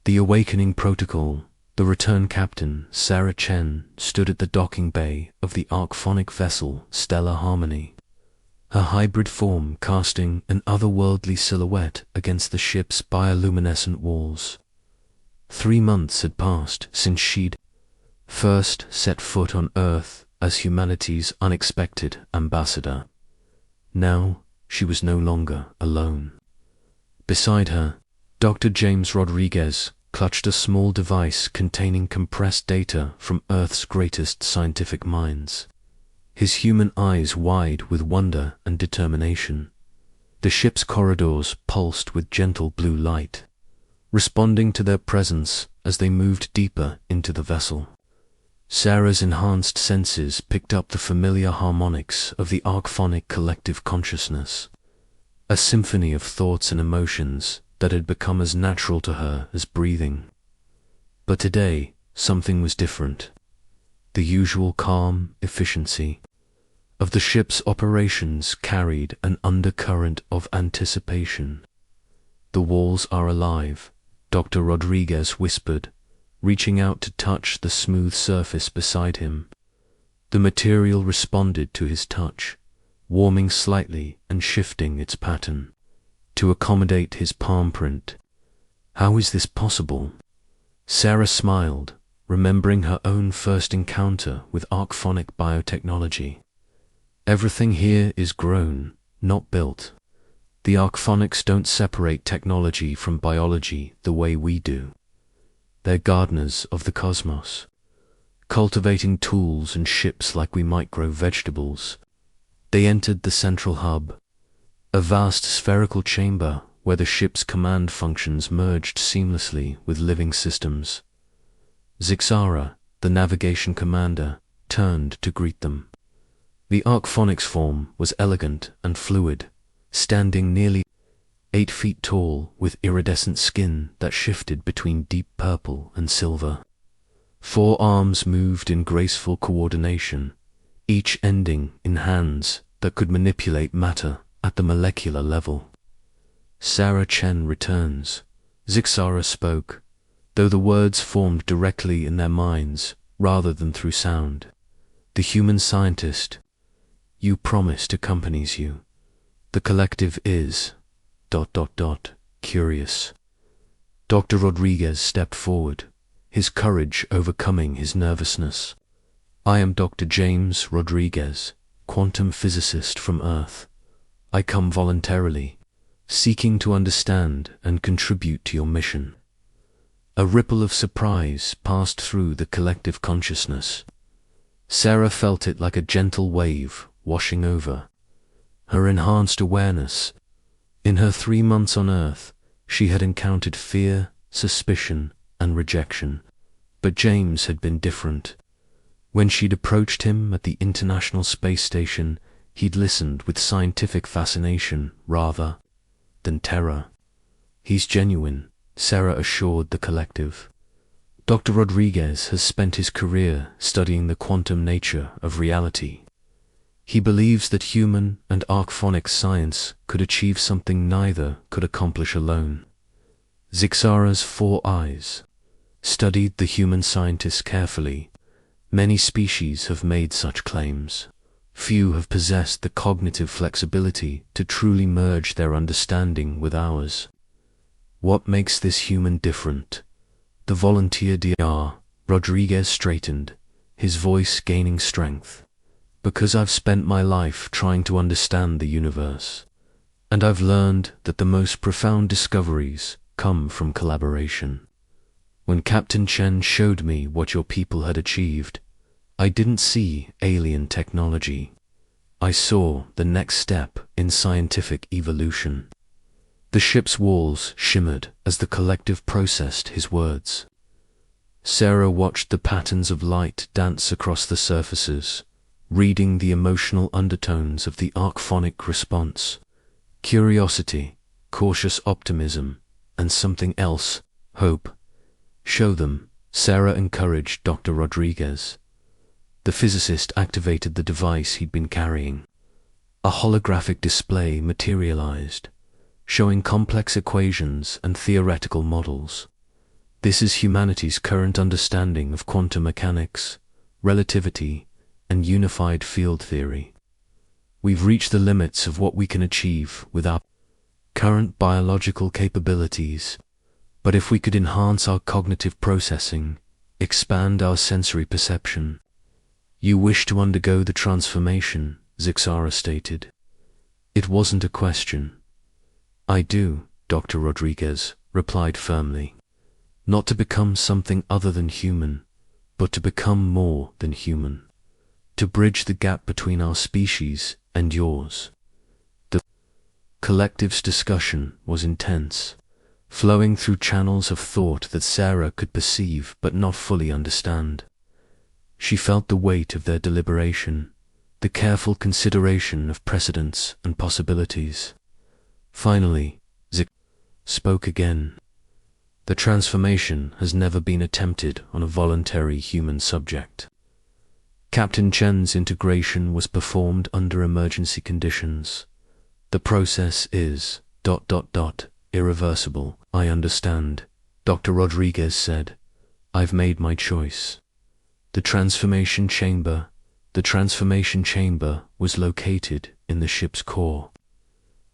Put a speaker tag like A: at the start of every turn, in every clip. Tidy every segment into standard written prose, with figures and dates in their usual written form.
A: The awakening protocol. The return captain, Sarah Chen, stood at the docking bay of the Arkphonic vessel Stellar Harmony, her hybrid form casting an otherworldly silhouette against the ship's bioluminescent walls. 3 months had passed since she'd first set foot on Earth as humanity's unexpected ambassador. Now she was no longer alone. Beside her, Dr. James Rodriguez clutched a small device containing compressed data from Earth's greatest scientific minds, his human eyes wide with wonder and determination. The ship's corridors pulsed with gentle blue light, responding to their presence as they moved deeper into the vessel. Sarah's enhanced senses picked up the familiar harmonics of the Arkphonic collective consciousness, a symphony of thoughts and emotions that had become as natural to her as breathing. But today, something was different. The usual calm efficiency of the ship's operations carried an undercurrent of anticipation. "The walls are alive," Dr. Rodriguez whispered, reaching out to touch the smooth surface beside him. The material responded to his touch, warming slightly and shifting its pattern to accommodate his palm print. How is this possible? Sarah smiled, remembering her own first encounter with Arkphonic biotechnology. Everything here is grown, not built. The Arkphonics don't separate technology from biology the way we do. They're gardeners of the cosmos, cultivating tools and ships like we might grow vegetables. They entered the central hub, a vast spherical chamber where the ship's command functions merged seamlessly with living systems. Zixara, the navigation commander, turned to greet them. The Arkphonics form was elegant and fluid, standing nearly 8 feet tall with iridescent skin that shifted between deep purple and silver. 4 arms moved in graceful coordination, each ending in hands that could manipulate matter at the molecular level. "Sarah Chen returns," Zixara spoke, though the words formed directly in their minds rather than through sound. "The human scientist you promised accompanies you. The collective is... curious." Dr. Rodriguez stepped forward, his courage overcoming his nervousness. "I am Dr. James Rodriguez, quantum physicist from Earth. I come voluntarily, seeking to understand and contribute to your mission." A ripple of surprise passed through the collective consciousness. Sarah felt it like a gentle wave washing over her enhanced awareness. In her 3 months on Earth, she had encountered fear, suspicion, and rejection. But James had been different. When she'd approached him at the International Space Station, he'd listened with scientific fascination rather than terror. "He's genuine," Sarah assured the collective. "Dr. Rodriguez has spent his career studying the quantum nature of reality. He believes that human and Arkphonic science could achieve something neither could accomplish alone." Zixara's 4 eyes studied the human scientist carefully. Many species have made such claims. Few have possessed the cognitive flexibility to truly merge their understanding with ours. What makes this human different? The volunteer Dr. Rodriguez straightened, his voice gaining strength. "Because I've spent my life trying to understand the universe, and I've learned that the most profound discoveries come from collaboration. When Captain Chen showed me what your people had achieved, I didn't see alien technology. I saw the next step in scientific evolution." The ship's walls shimmered as the collective processed his words. Sarah watched the patterns of light dance across the surfaces, reading the emotional undertones of the Arkphonic response. Curiosity, cautious optimism, and something else, hope. "Show them," Sarah encouraged Dr. Rodriguez. The physicist activated the device he'd been carrying. A holographic display materialized, showing complex equations and theoretical models. This is humanity's current understanding of quantum mechanics, relativity, and unified field theory. We've reached the limits of what we can achieve with our current biological capabilities, but if we could enhance our cognitive processing, expand our sensory perception. You wish to undergo the transformation, Zixara stated. It wasn't a question. I do, Dr. Rodriguez replied firmly. Not to become something other than human, but to become more than human. To bridge the gap between our species and yours. The collective's discussion was intense, flowing through channels of thought that Sarah could perceive but not fully understand. She felt the weight of their deliberation, the careful consideration of precedents and possibilities. Finally, Zik spoke again. The transformation has never been attempted on a voluntary human subject. Captain Chen's integration was performed under emergency conditions. The process is ... irreversible. I understand, Dr. Rodriguez said. I've made my choice. The transformation chamber was located in the ship's core,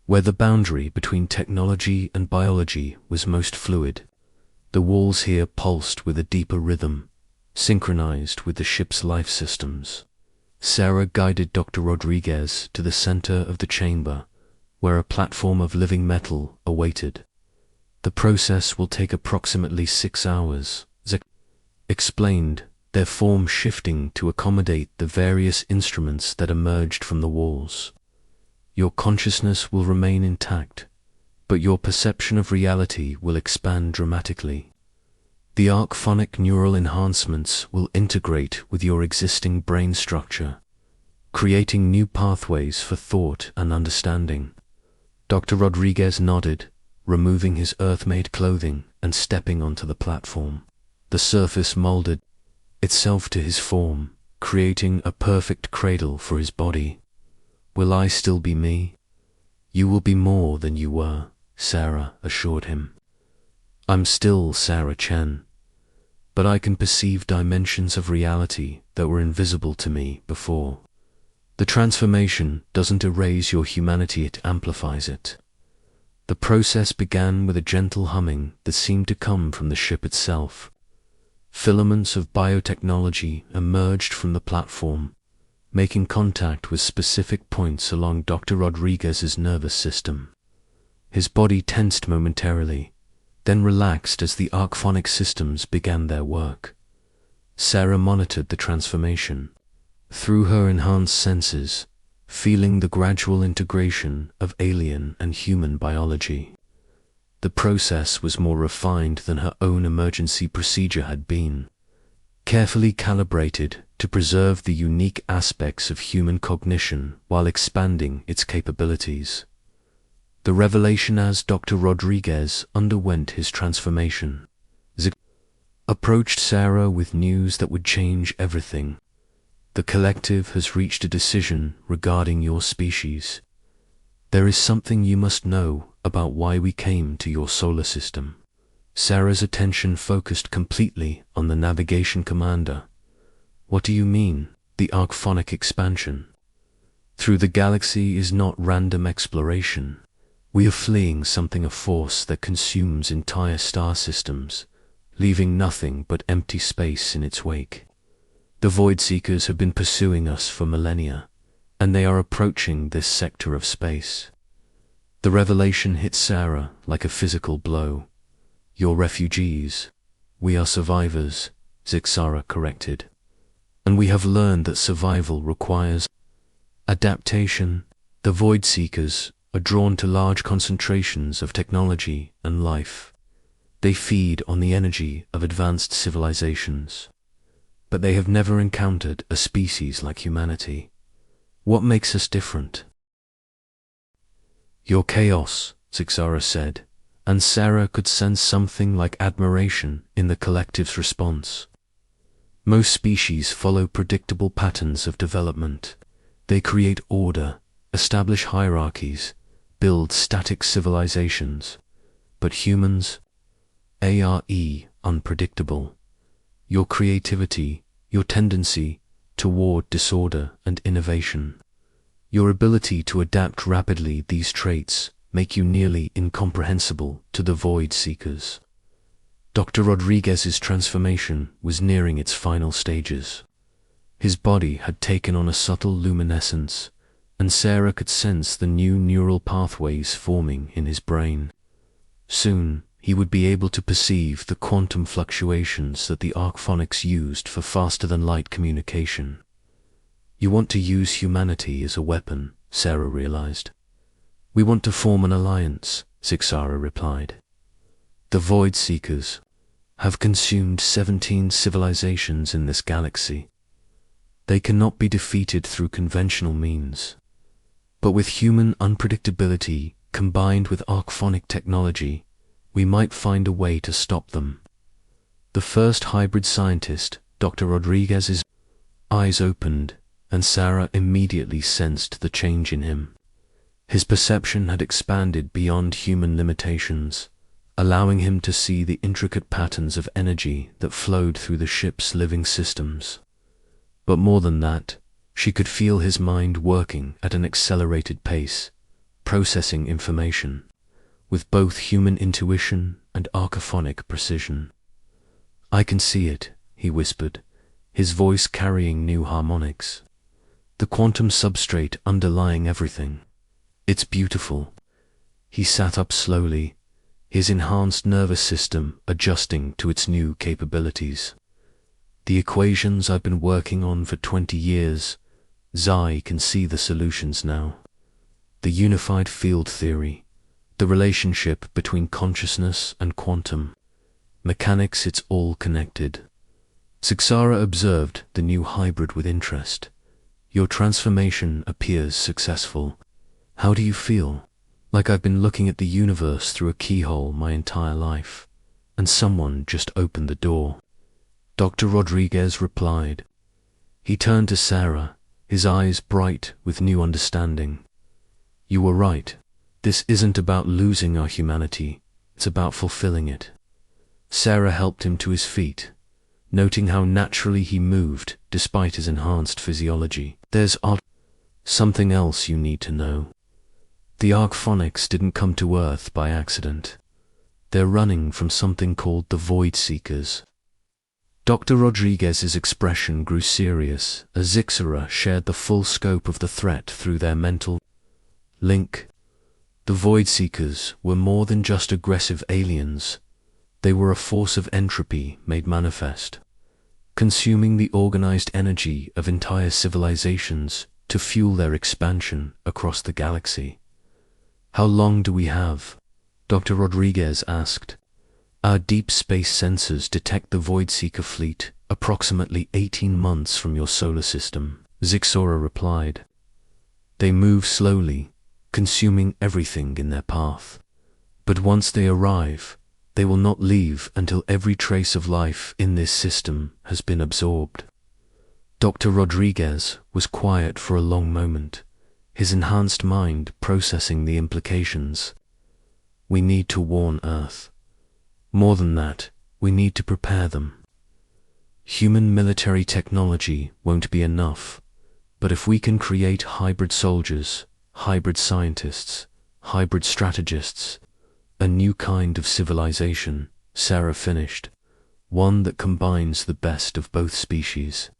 A: where the boundary between technology and biology was most fluid. The walls here pulsed with a deeper rhythm, synchronized with the ship's life systems. Sarah guided Dr. Rodriguez to the center of the chamber, where a platform of living metal awaited. The process will take approximately 6 hours, Zek explained, their form shifting to accommodate the various instruments that emerged from the walls. Your consciousness will remain intact, but your perception of reality will expand dramatically. The Arkphonic neural enhancements will integrate with your existing brain structure, creating new pathways for thought and understanding. Dr. Rodriguez nodded, removing his Earth-made clothing and stepping onto the platform. The surface molded itself to his form, creating a perfect cradle for his body. Will I still be me? You will be more than you were, Sarah assured him. I'm still Sarah Chen, but I can perceive dimensions of reality that were invisible to me before. The transformation doesn't erase your humanity, it amplifies it. The process began with a gentle humming that seemed to come from the ship itself. Filaments of biotechnology emerged from the platform, making contact with specific points along Dr. Rodriguez's nervous system. His body tensed momentarily, then relaxed as the Arkphonic systems began their work. Sarah monitored the transformation through her enhanced senses, feeling the gradual integration of alien and human biology. The process was more refined than her own emergency procedure had been, carefully calibrated to preserve the unique aspects of human cognition while expanding its capabilities. The revelation as Dr. Rodriguez underwent his transformation. Zik approached Sarah with news that would change everything. The collective has reached a decision regarding your species. There is something you must know about why we came to your solar system. Sarah's attention focused completely on the navigation commander. What do you mean, the Arkphonic expansion? Through the galaxy is not random exploration. We are fleeing something, a force that consumes entire star systems, leaving nothing but empty space in its wake. The Void Seekers have been pursuing us for millennia, and they are approaching this sector of space. The revelation hit Sarah like a physical blow. You're refugees. We are survivors, Zixara corrected. And we have learned that survival requires adaptation. The Void Seekers are drawn to large concentrations of technology and life. They feed on the energy of advanced civilizations. But they have never encountered a species like humanity. What makes us different? Your chaos, Zixara said, and Sarah could sense something like admiration in the collective's response. Most species follow predictable patterns of development. They create order, establish hierarchies, build static civilizations. But humans, ARE unpredictable. Your creativity, your tendency toward disorder and innovation, your ability to adapt rapidly, these traits make you nearly incomprehensible to the void seekers. Dr. Rodriguez's transformation was nearing its final stages. His body had taken on a subtle luminescence, and Sarah could sense the new neural pathways forming in his brain. Soon, he would be able to perceive the quantum fluctuations that the Arkphonics used for faster-than-light communication. You want to use humanity as a weapon, Sarah realized. We want to form an alliance, Zixara replied. The Void Seekers have consumed 17 civilizations in this galaxy. They cannot be defeated through conventional means. But with human unpredictability combined with Arkphonic technology, we might find a way to stop them. The first hybrid scientist, Dr. Rodriguez's eyes opened, and Sarah immediately sensed the change in him. His perception had expanded beyond human limitations, allowing him to see the intricate patterns of energy that flowed through the ship's living systems. But more than that, she could feel his mind working at an accelerated pace, processing information, with both human intuition and Arkphonic precision. I can see it, he whispered, his voice carrying new harmonics. The quantum substrate underlying everything. It's beautiful. He sat up slowly, his enhanced nervous system adjusting to its new capabilities. The equations I've been working on for 20 years, Zai can see the solutions now. The unified field theory, the relationship between consciousness and quantum mechanics, it's all connected. Zixara observed the new hybrid with interest. Your transformation appears successful. How do you feel? Like I've been looking at the universe through a keyhole my entire life, and someone just opened the door. Dr. Rodriguez replied. He turned to Sarah, his eyes bright with new understanding. You were right. This isn't about losing our humanity, it's about fulfilling it. Sarah helped him to his feet, noting how naturally he moved despite his enhanced physiology. There's something else you need to know. The Arkphonics didn't come to Earth by accident. They're running from something called the Void Seekers. Dr. Rodriguez's expression grew serious as Zixara shared the full scope of the threat through their mental link. The Void Seekers were more than just aggressive aliens. They were a force of entropy made manifest, consuming the organized energy of entire civilizations to fuel their expansion across the galaxy. How long do we have? Dr. Rodriguez asked. Our deep space sensors detect the Void Seeker fleet approximately 18 months from your solar system, Zixara replied. They move slowly, consuming everything in their path. But once they arrive, they will not leave until every trace of life in this system has been absorbed. Dr. Rodriguez was quiet for a long moment, his enhanced mind processing the implications. We need to warn Earth. More than that, we need to prepare them. Human military technology won't be enough, but if we can create hybrid soldiers, hybrid scientists, hybrid strategists, a new kind of civilization, Sarah finished, one that combines the best of both species.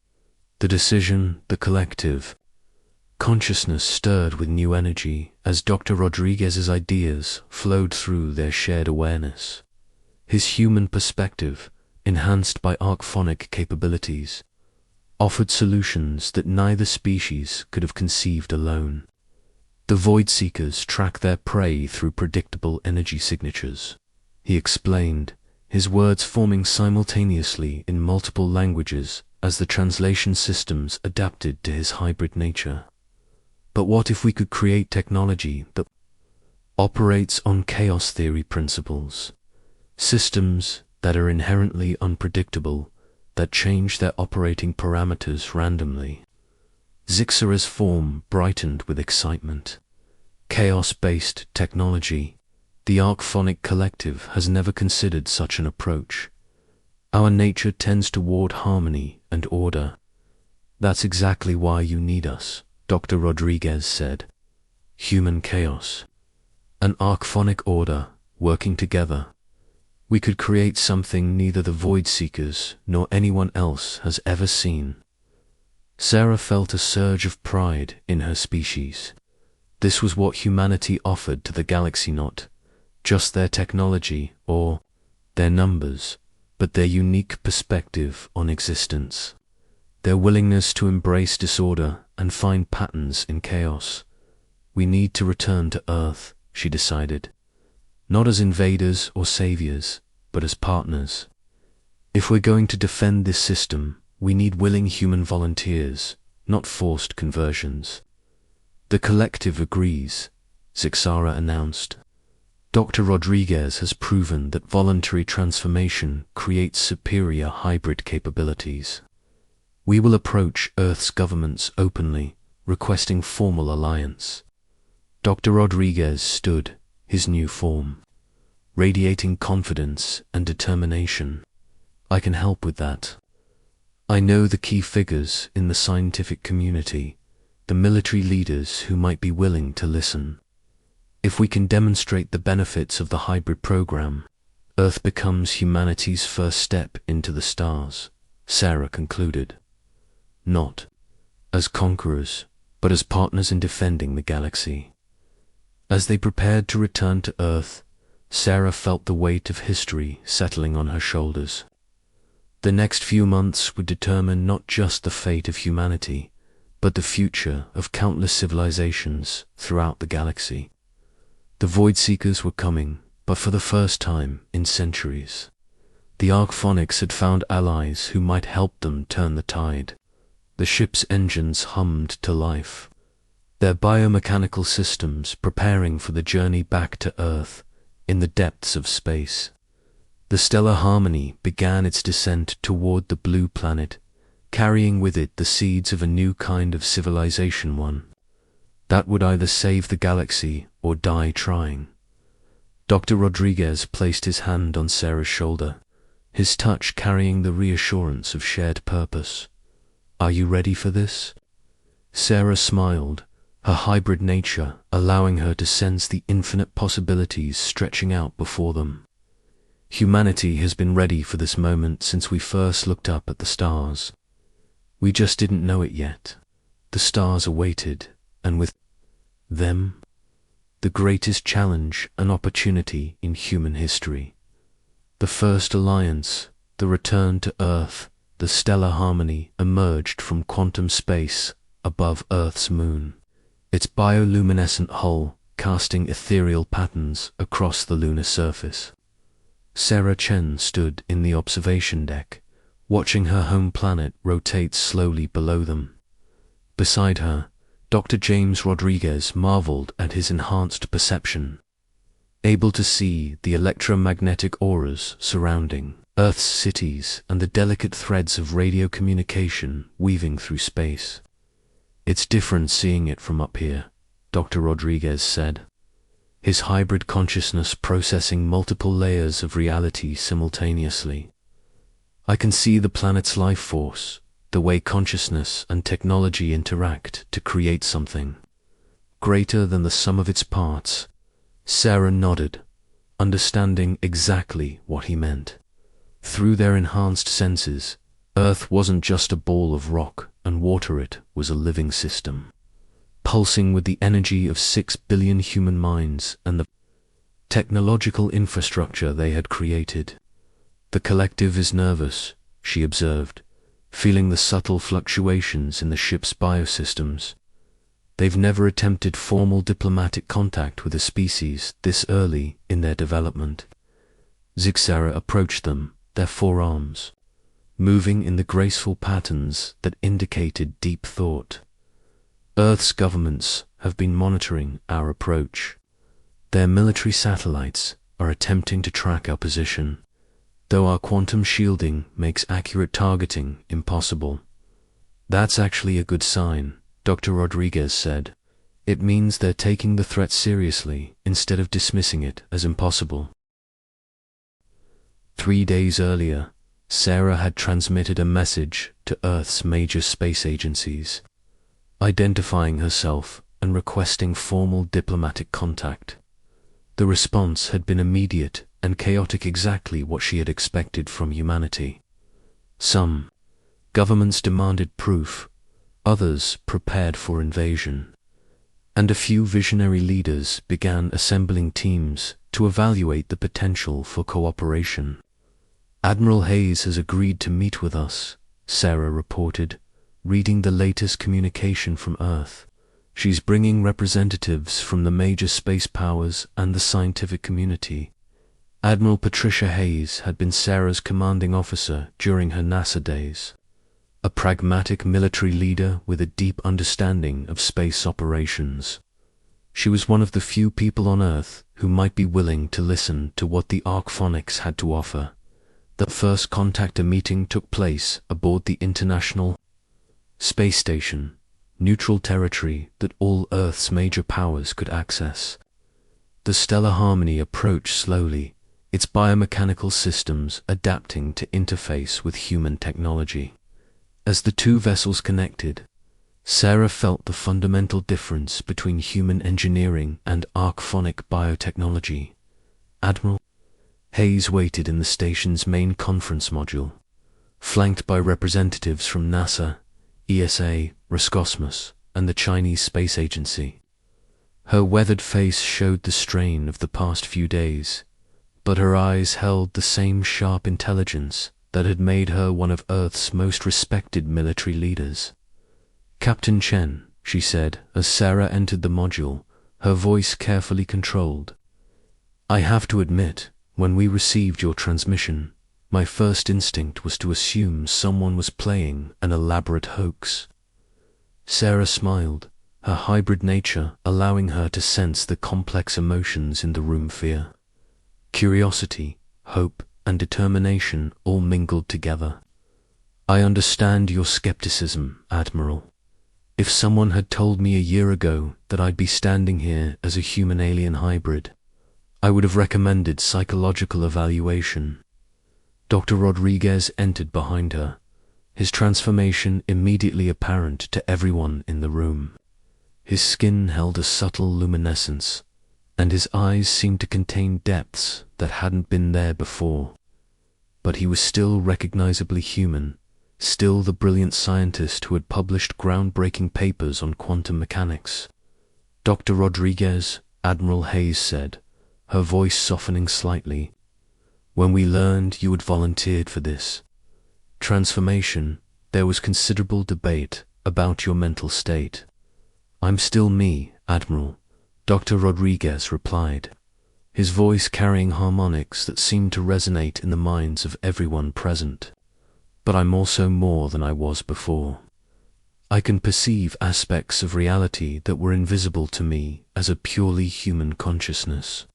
A: The decision, the collective. Consciousness stirred with new energy as Dr. Rodriguez's ideas flowed through their shared awareness. His human perspective, enhanced by Arkphonic capabilities, offered solutions that neither species could have conceived alone. The Void Seekers track their prey through predictable energy signatures, he explained, his words forming simultaneously in multiple languages as the translation systems adapted to his hybrid nature. But what if we could create technology that operates on chaos theory principles? Systems that are inherently unpredictable, that change their operating parameters randomly. Zixara's form brightened with excitement. Chaos-based technology. The Arkphonic collective has never considered such an approach. Our nature tends toward harmony and order. That's exactly why you need us, Dr. Rodriguez said. Human chaos. An Arkphonic order, working together. We could create something neither the Void Seekers nor anyone else has ever seen. Sarah felt a surge of pride in her species. This was what humanity offered to the galaxy, not just their technology or their numbers, but their unique perspective on existence. Their willingness to embrace disorder and find patterns in chaos. We need to return to Earth, she decided. Not as invaders or saviors, but as partners. If we're going to defend this system, we need willing human volunteers, not forced conversions. The collective agrees, Zixara announced. Dr. Rodriguez has proven that voluntary transformation creates superior hybrid capabilities. We will approach Earth's governments openly, requesting formal alliance. Dr. Rodriguez stood, his new form, radiating confidence and determination. I can help with that. I know the key figures in the scientific community, the military leaders who might be willing to listen. If we can demonstrate the benefits of the hybrid program, Earth becomes humanity's first step into the stars, Sarah concluded. Not as conquerors, but as partners in defending the galaxy. As they prepared to return to Earth, Sarah felt the weight of history settling on her shoulders. The next few months would determine not just the fate of humanity, but the future of countless civilizations throughout the galaxy. The Void Seekers were coming, but for the first time in centuries. The Arkphonics had found allies who might help them turn the tide. The ship's engines hummed to life, their biomechanical systems preparing for the journey back to Earth in the depths of space. The stellar harmony began its descent toward the blue planet, carrying with it the seeds of a new kind of civilization, one that would either save the galaxy or die trying. Dr. Rodriguez placed his hand on Sarah's shoulder, his touch carrying the reassurance of shared purpose. Are you ready for this? Sarah smiled, her hybrid nature allowing her to sense the infinite possibilities stretching out before them. Humanity has been ready for this moment since we first looked up at the stars. We just didn't know it yet. The stars awaited, and with them, the greatest challenge and opportunity in human history. The first alliance, the return to Earth, the stellar harmony emerged from quantum space above Earth's moon, its bioluminescent hull casting ethereal patterns across the lunar surface. Sarah Chen stood in the observation deck, watching her home planet rotate slowly below them. Beside her, Dr. James Rodriguez marveled at his enhanced perception, able to see the electromagnetic auras surrounding Earth's cities and the delicate threads of radio communication weaving through space. It's different seeing it from up here, Dr. Rodriguez said, his hybrid consciousness processing multiple layers of reality simultaneously. I can see the planet's life force, the way consciousness and technology interact to create something greater than the sum of its parts. Sarah nodded, understanding exactly what he meant. Through their enhanced senses, Earth wasn't just a ball of rock and water, it was a living system, pulsing with the energy of 6 billion human minds and the technological infrastructure they had created. The collective is nervous, she observed, feeling the subtle fluctuations in the ship's biosystems. They've never attempted formal diplomatic contact with a species this early in their development. Zixara approached them, their forearms moving in the graceful patterns that indicated deep thought. Earth's governments have been monitoring our approach. Their military satellites are attempting to track our position, though our quantum shielding makes accurate targeting impossible. That's actually a good sign, Dr. Rodriguez said. It means they're taking the threat seriously instead of dismissing it as impossible. 3 days earlier, Sarah had transmitted a message to Earth's major space agencies, identifying herself and requesting formal diplomatic contact. The response had been immediate and chaotic, exactly what she had expected from humanity. Some governments demanded proof, others prepared for invasion, and a few visionary leaders began assembling teams to evaluate the potential for cooperation. "Admiral Hayes has agreed to meet with us," Sarah reported, reading the latest communication from Earth. "She's bringing representatives from the major space powers and the scientific community." Admiral Patricia Hayes had been Sarah's commanding officer during her NASA days, a pragmatic military leader with a deep understanding of space operations. She was one of the few people on Earth who might be willing to listen to what the Arkphonics had to offer. The first contactor meeting took place aboard the International Space Station, neutral territory that all Earth's major powers could access. The Stellar Harmony approached slowly, its biomechanical systems adapting to interface with human technology. As the two vessels connected, Sarah felt the fundamental difference between human engineering and Arkphonic biotechnology. Admiral Hayes waited in the station's main conference module, flanked by representatives from NASA, ESA, Roscosmos, and the Chinese Space Agency. Her weathered face showed the strain of the past few days, but her eyes held the same sharp intelligence that had made her one of Earth's most respected military leaders. "Captain Chen," she said as Sarah entered the module, her voice carefully controlled, "I have to admit, when we received your transmission, my first instinct was to assume someone was playing an elaborate hoax." Sarah smiled, her hybrid nature allowing her to sense the complex emotions in the room: fear, curiosity, hope, and determination all mingled together. "I understand your skepticism, Admiral. If someone had told me a year ago that I'd be standing here as a human-alien hybrid, I would have recommended psychological evaluation." Dr. Rodriguez entered behind her, his transformation immediately apparent to everyone in the room. His skin held a subtle luminescence, and his eyes seemed to contain depths that hadn't been there before. But he was still recognizably human, still the brilliant scientist who had published groundbreaking papers on quantum mechanics. "Dr. Rodriguez," Admiral Hayes said, her voice softening slightly, "when we learned you had volunteered for this transformation, there was considerable debate about your mental state." "I'm still me, Admiral," Dr. Rodriguez replied, his voice carrying harmonics that seemed to resonate in the minds of everyone present. "But I'm also more than I was before. I can perceive aspects of reality that were invisible to me as a purely human consciousness."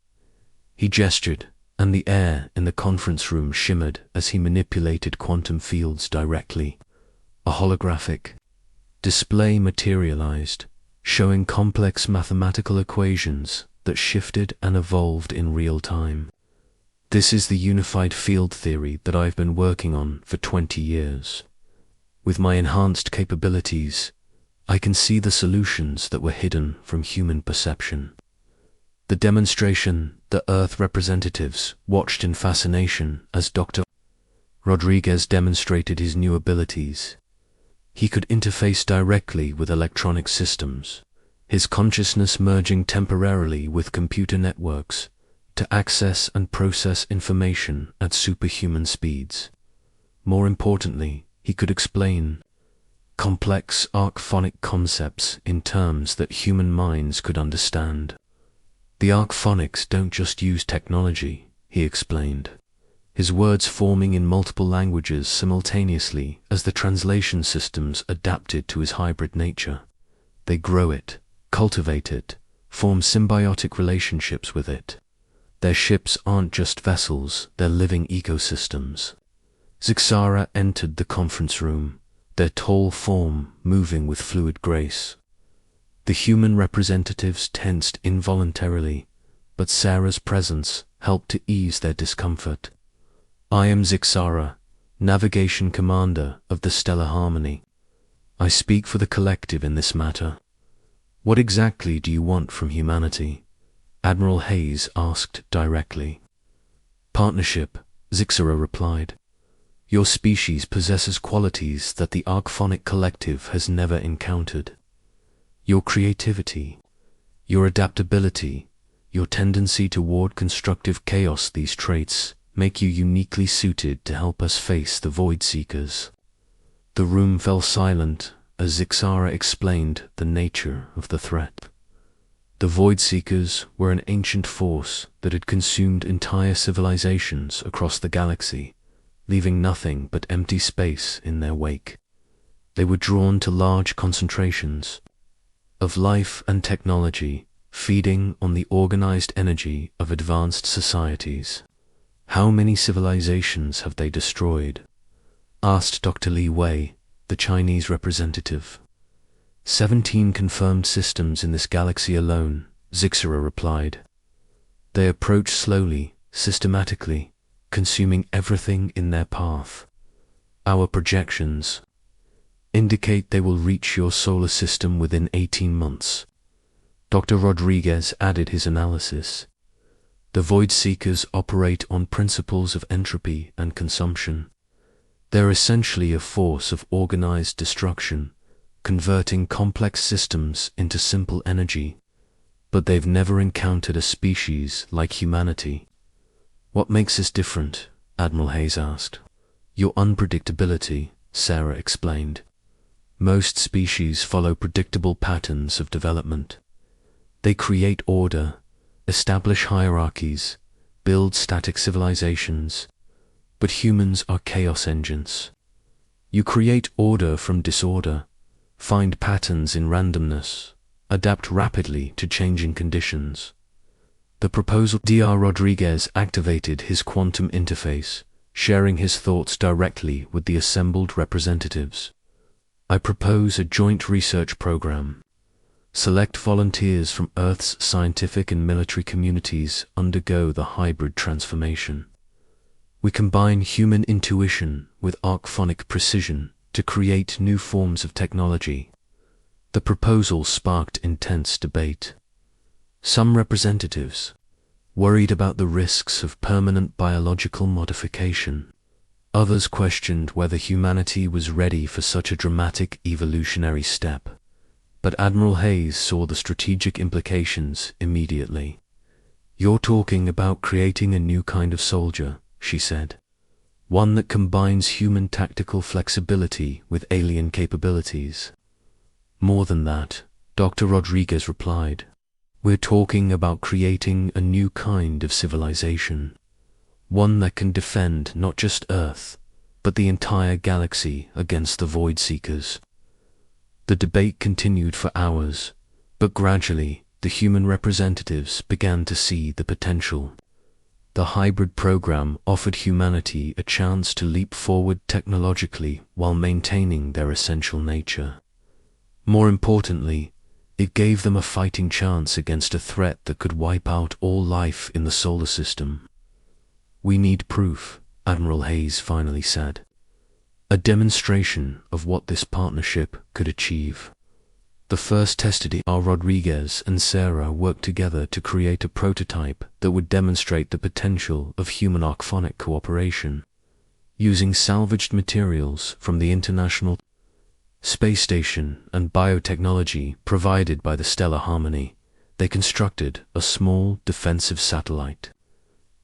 A: He gestured, and the air in the conference room shimmered as he manipulated quantum fields directly. A holographic display materialized, showing complex mathematical equations that shifted and evolved in real time. "This is the unified field theory that I've been working on for 20 years. With my enhanced capabilities, I can see the solutions that were hidden from human perception." The demonstration, the Earth representatives watched in fascination as Dr. Rodriguez demonstrated his new abilities. He could interface directly with electronic systems, his consciousness merging temporarily with computer networks to access and process information at superhuman speeds. More importantly, he could explain complex Arkphonic concepts in terms that human minds could understand. "The Arkphonics don't just use technology," he explained, his words forming in multiple languages simultaneously as the translation systems adapted to his hybrid nature. "They grow it, cultivate it, form symbiotic relationships with it. Their ships aren't just vessels, they're living ecosystems." Zixara entered the conference room, their tall form moving with fluid grace. The human representatives tensed involuntarily, but Sarah's presence helped to ease their discomfort. "I am Zixara, Navigation Commander of the Stellar Harmony. I speak for the collective in this matter. What exactly do you want from humanity? Admiral Hayes asked directly. Partnership, Zixara replied. Your species possesses qualities that the Arkphonic collective has never encountered. Your creativity, your adaptability, your tendency toward constructive chaos, these traits make you uniquely suited to help us face the Void Seekers. The room fell silent as Zixara explained the nature of the threat. The Void Seekers were an ancient force that had consumed entire civilizations across the galaxy, leaving nothing but empty space in their wake. They were drawn to large concentrations of life and technology, feeding on the organized energy of advanced societies. How many civilizations have they destroyed? Asked Dr. Li Wei, the Chinese representative. 17 confirmed systems in this galaxy alone, Zixara replied. They approach slowly, systematically, consuming everything in their path. Our projections indicate they will reach your solar system within 18 months. Dr. Rodriguez added his analysis. The Void Seekers operate on principles of entropy and consumption. They're essentially a force of organized destruction, converting complex systems into simple energy. But they've never encountered a species like humanity. What makes us different? Admiral Hayes asked. Your unpredictability, Sarah explained. Most species follow predictable patterns of development. They create order, establish hierarchies, build static civilizations, but humans are chaos engines. You create order from disorder, find patterns in randomness, adapt rapidly to changing conditions. The proposal. Dr. Rodriguez activated his quantum interface, sharing his thoughts directly with the assembled representatives. I propose a joint research program. Select volunteers from Earth's scientific and military communities undergo the hybrid transformation. We combine human intuition with Arkphonic precision to create new forms of technology. The proposal sparked intense debate. Some representatives worried about the risks of permanent biological modification. Others questioned whether humanity was ready for such a dramatic evolutionary step. But Admiral Hayes saw the strategic implications immediately. You're talking about creating a new kind of soldier, she said. One that combines human tactical flexibility with alien capabilities. More than that, Dr. Rodriguez replied. We're talking about creating a new kind of civilization. One that can defend not just Earth, but the entire galaxy against the Void Seekers. The debate continued for hours, but gradually the human representatives began to see the potential. The hybrid program offered humanity a chance to leap forward technologically while maintaining their essential nature. More importantly, it gave them a fighting chance against a threat that could wipe out all life in the solar system. We need proof, Admiral Hayes finally said. A demonstration of what this partnership could achieve. The first tested Dr. Rodriguez and Sarah worked together to create a prototype that would demonstrate the potential of human Arkphonic cooperation. Using salvaged materials from the International Space Station and biotechnology provided by the Stellar Harmony, they constructed a small defensive satellite.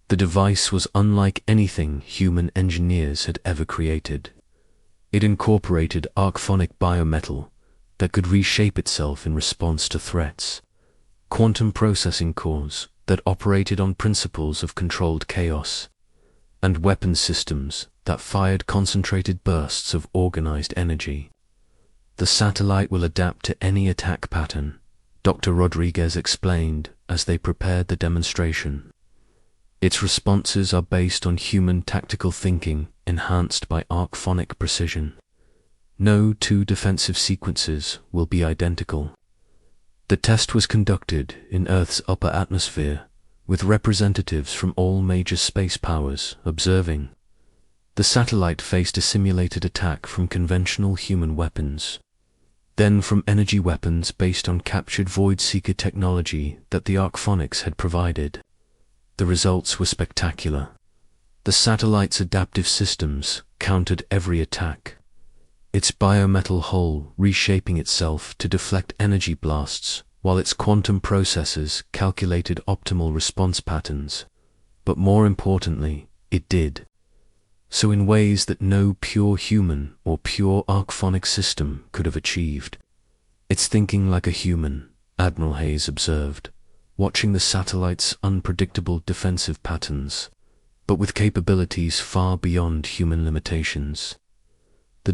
A: The device was unlike anything human engineers had ever created. It incorporated Arkphonic biometal that could reshape itself in response to threats, quantum processing cores that operated on principles of controlled chaos, and weapon systems that fired concentrated bursts of organized energy. The satellite will adapt to any attack pattern, Dr. Rodriguez explained as they prepared the demonstration. Its responses are based on human tactical thinking enhanced by Arkphonic precision. No two defensive sequences will be identical. The test was conducted in Earth's upper atmosphere, with representatives from all major space powers observing. The satellite faced a simulated attack from conventional human weapons, then from energy weapons based on captured Void-Seeker technology that the Arkphonics had provided. The results were spectacular. The satellite's adaptive systems countered every attack, its biometal hull reshaping itself to deflect energy blasts, while its quantum processors calculated optimal response patterns. But more importantly, it did so in ways that no pure human or pure Arkphonic system could have achieved. "It's thinking like a human," Admiral Hayes observed, watching the satellite's unpredictable defensive patterns, but with capabilities far beyond human limitations. The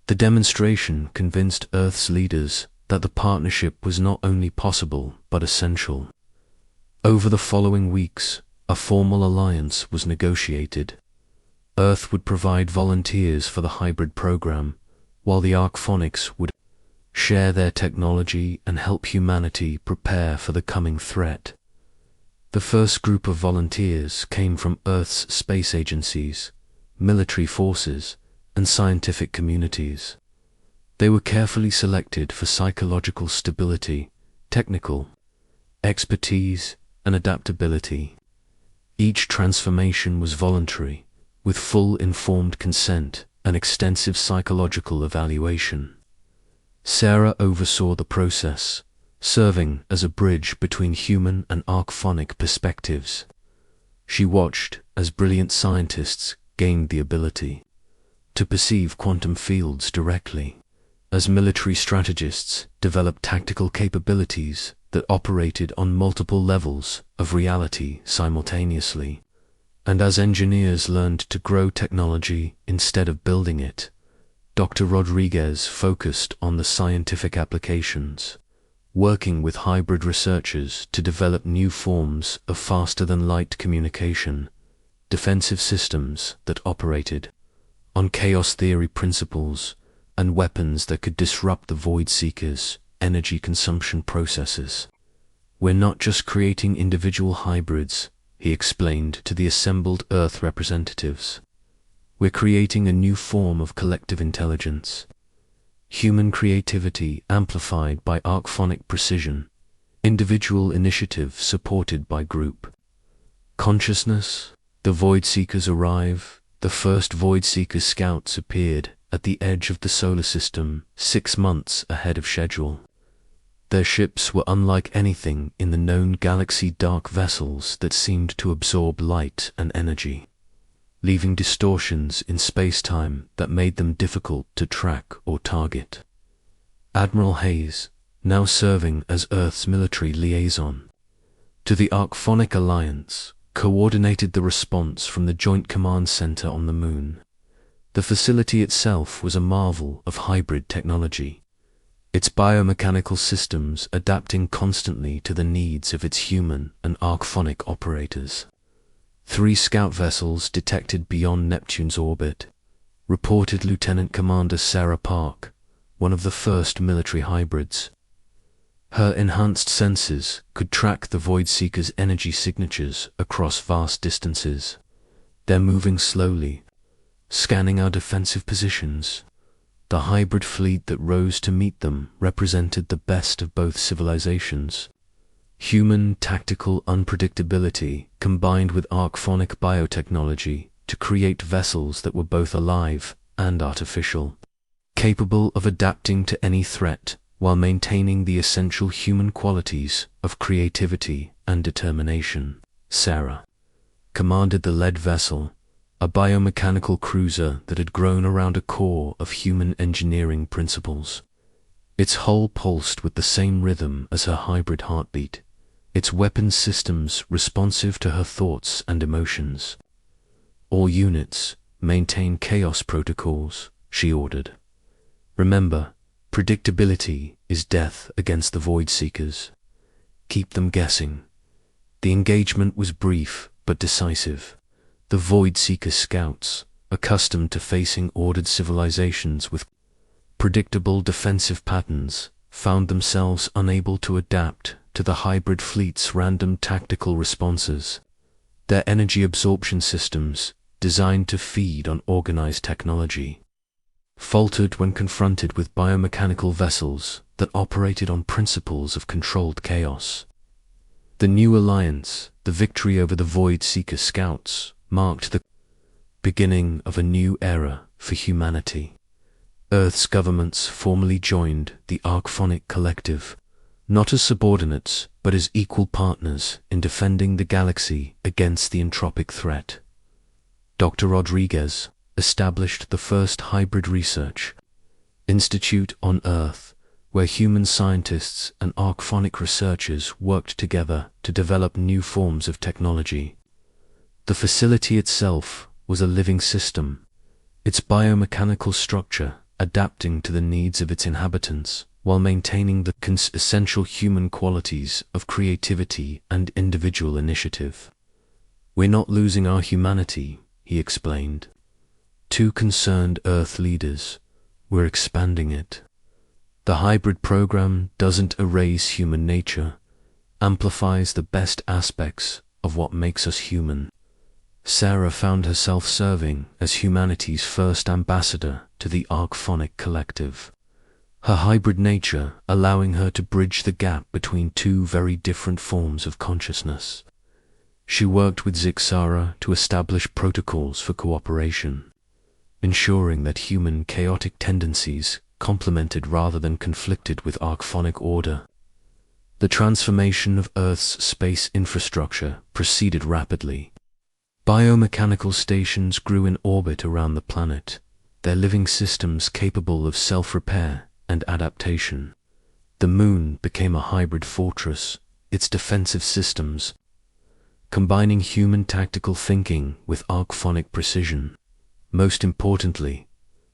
A: demonstration convinced Earth's leaders that the partnership was not only possible but essential. Over the following weeks, a formal alliance was negotiated. Earth would provide volunteers for the hybrid program, while the Arkphonics would share their technology and help humanity prepare for the coming threat. The first group of volunteers came from Earth's space agencies, military forces, and scientific communities. They were carefully selected for psychological stability, technical expertise, and adaptability. Each transformation was voluntary, with full informed consent and extensive psychological evaluation. Sarah oversaw the process, serving as a bridge between human and Arkphonic perspectives. She watched as brilliant scientists gained the ability to perceive quantum fields directly, as military strategists developed tactical capabilities that operated on multiple levels of reality simultaneously, and as engineers learned to grow technology instead of building it. Dr. Rodriguez focused on the scientific applications, working with hybrid researchers to develop new forms of faster-than-light communication, defensive systems that operated on chaos theory principles, and weapons that could disrupt the Void-Seekers' energy consumption processes. "We're not just creating individual hybrids," he explained to the assembled Earth representatives. "We're creating a new form of collective intelligence. Human creativity amplified by Arkphonic precision, individual initiative supported by group consciousness." The Void-Seekers arrive. The first Void-Seeker scouts appeared at the edge of the solar system 6 months ahead of schedule. Their ships were unlike anything in the known galaxy, dark vessels that seemed to absorb light and energy, leaving distortions in space-time that made them difficult to track or target. Admiral Hayes, now serving as Earth's military liaison to the Arkphonic Alliance, coordinated the response from the Joint Command Center on the Moon. The facility itself was a marvel of hybrid technology, its biomechanical systems adapting constantly to the needs of its human and Arkphonic operators. 3 scout vessels detected beyond Neptune's orbit, reported Lieutenant Commander Sarah Park, one of the first military hybrids. Her enhanced senses could track the Void-Seekers' energy signatures across vast distances. "They're moving slowly, scanning our defensive positions." The hybrid fleet that rose to meet them represented the best of both civilizations. Human tactical unpredictability combined with Arkphonic biotechnology to create vessels that were both alive and artificial, capable of adapting to any threat while maintaining the essential human qualities of creativity and determination. Sarah commanded the lead vessel, a biomechanical cruiser that had grown around a core of human engineering principles. Its hull pulsed with the same rhythm as her hybrid heartbeat, its weapons systems responsive to her thoughts and emotions. "All units, maintain chaos protocols," she ordered. "Remember, predictability is death against the Void-Seekers. Keep them guessing." The engagement was brief but decisive. The Void-Seeker scouts, accustomed to facing ordered civilizations with predictable defensive patterns, found themselves unable to adapt to the hybrid fleet's random tactical responses. Their energy absorption systems, designed to feed on organized technology, faltered when confronted with biomechanical vessels that operated on principles of controlled chaos. The new alliance, the victory over the Void Seeker Scouts, marked the beginning of a new era for humanity. Earth's governments formally joined the Arkphonic Collective, not as subordinates, but as equal partners in defending the galaxy against the entropic threat. Dr. Rodriguez established the first hybrid research institute on Earth, where human scientists and Arkphonic researchers worked together to develop new forms of technology. The facility itself was a living system, its biomechanical structure adapting to the needs of its inhabitants while maintaining the essential human qualities of creativity and individual initiative. "We're not losing our humanity," he explained. "Two concerned Earth leaders, we're expanding it. The hybrid program doesn't erase human nature, amplifies the best aspects of what makes us human." Sarah found herself serving as humanity's first ambassador to the Arkphonic Collective, her hybrid nature allowing her to bridge the gap between two very different forms of consciousness. She worked with Zixara to establish protocols for cooperation, ensuring that human chaotic tendencies complemented rather than conflicted with Arkphonic order. The transformation of Earth's space infrastructure proceeded rapidly. Biomechanical stations grew in orbit around the planet, their living systems capable of self-repair and adaptation. The moon became a hybrid fortress, its defensive systems combining human tactical thinking with Arkphonic precision. Most importantly,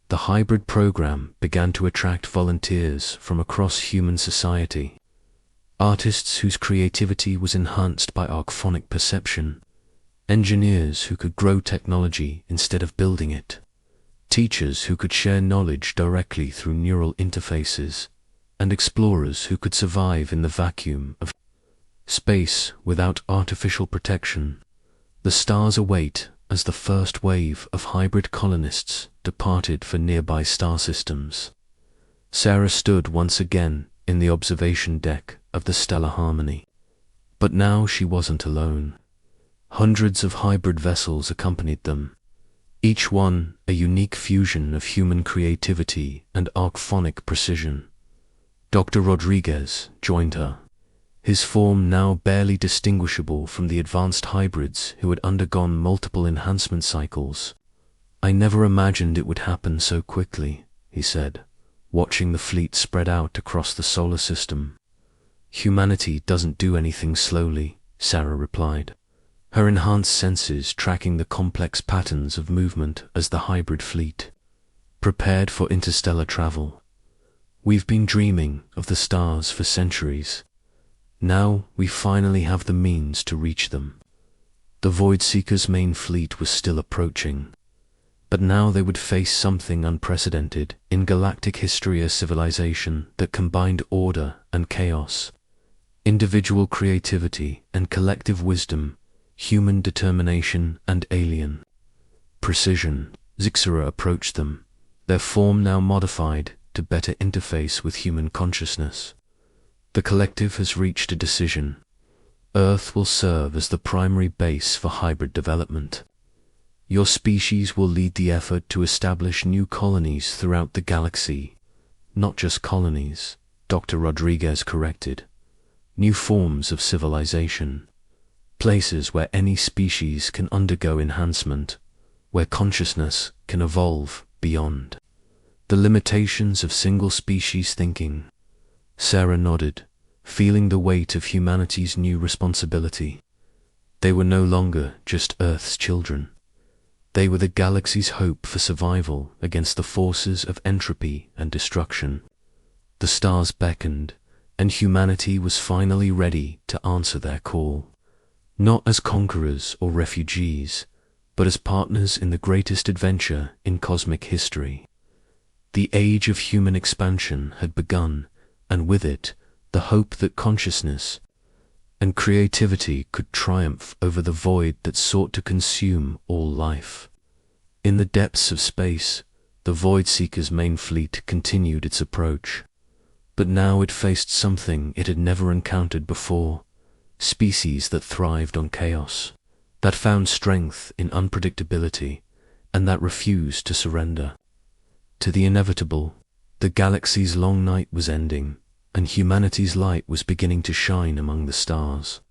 A: the hybrid program began to attract volunteers from across human society. Artists whose creativity was enhanced by Arkphonic perception, engineers who could grow technology instead of building it, teachers who could share knowledge directly through neural interfaces, and explorers who could survive in the vacuum of space without artificial protection. The stars await as the first wave of hybrid colonists departed for nearby star systems. Sarah stood once again in the observation deck of the Stellar Harmony. But now she wasn't alone. Hundreds of hybrid vessels accompanied them, each one a unique fusion of human creativity and Arkphonic precision. Dr. Rodriguez joined her, his form now barely distinguishable from the advanced hybrids who had undergone multiple enhancement cycles. "I never imagined it would happen so quickly," he said, watching the fleet spread out across the solar system. "Humanity doesn't do anything slowly," Sarah replied, her enhanced senses tracking the complex patterns of movement as the hybrid fleet prepared for interstellar travel. "We've been dreaming of the stars for centuries. Now we finally have the means to reach them." The Void Seekers' main fleet was still approaching, but now they would face something unprecedented in galactic history: a civilization that combined order and chaos, individual creativity and collective wisdom, human determination and alien precision. Zixara approached them, their form now modified to better interface with human consciousness. "The collective has reached a decision. Earth will serve as the primary base for hybrid development. Your species will lead the effort to establish new colonies throughout the galaxy." "Not just colonies," Dr. Rodriguez corrected. "New forms of civilization. Places where any species can undergo enhancement, where consciousness can evolve beyond the limitations of single-species thinking." Sarah nodded, feeling the weight of humanity's new responsibility. They were no longer just Earth's children. They were the galaxy's hope for survival against the forces of entropy and destruction. The stars beckoned, and humanity was finally ready to answer their call. Not as conquerors or refugees, but as partners in the greatest adventure in cosmic history. The age of human expansion had begun, and with it, the hope that consciousness and creativity could triumph over the void that sought to consume all life. In the depths of space, the Void Seeker's main fleet continued its approach. But now it faced something it had never encountered before: species that thrived on chaos, that found strength in unpredictability, and that refused to surrender. To the inevitable, the galaxy's long night was ending, and humanity's light was beginning to shine among the stars.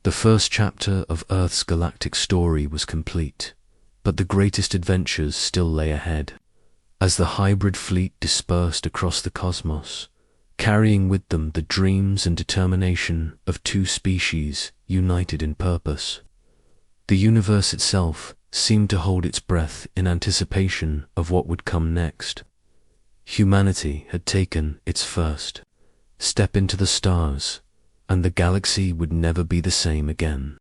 A: The first chapter of Earth's galactic story was complete, but the greatest adventures still lay ahead. As the hybrid fleet dispersed across the cosmos, carrying with them the dreams and determination of two species united in purpose, the universe itself seemed to hold its breath in anticipation of what would come next. Humanity had taken its first step into the stars, and the galaxy would never be the same again.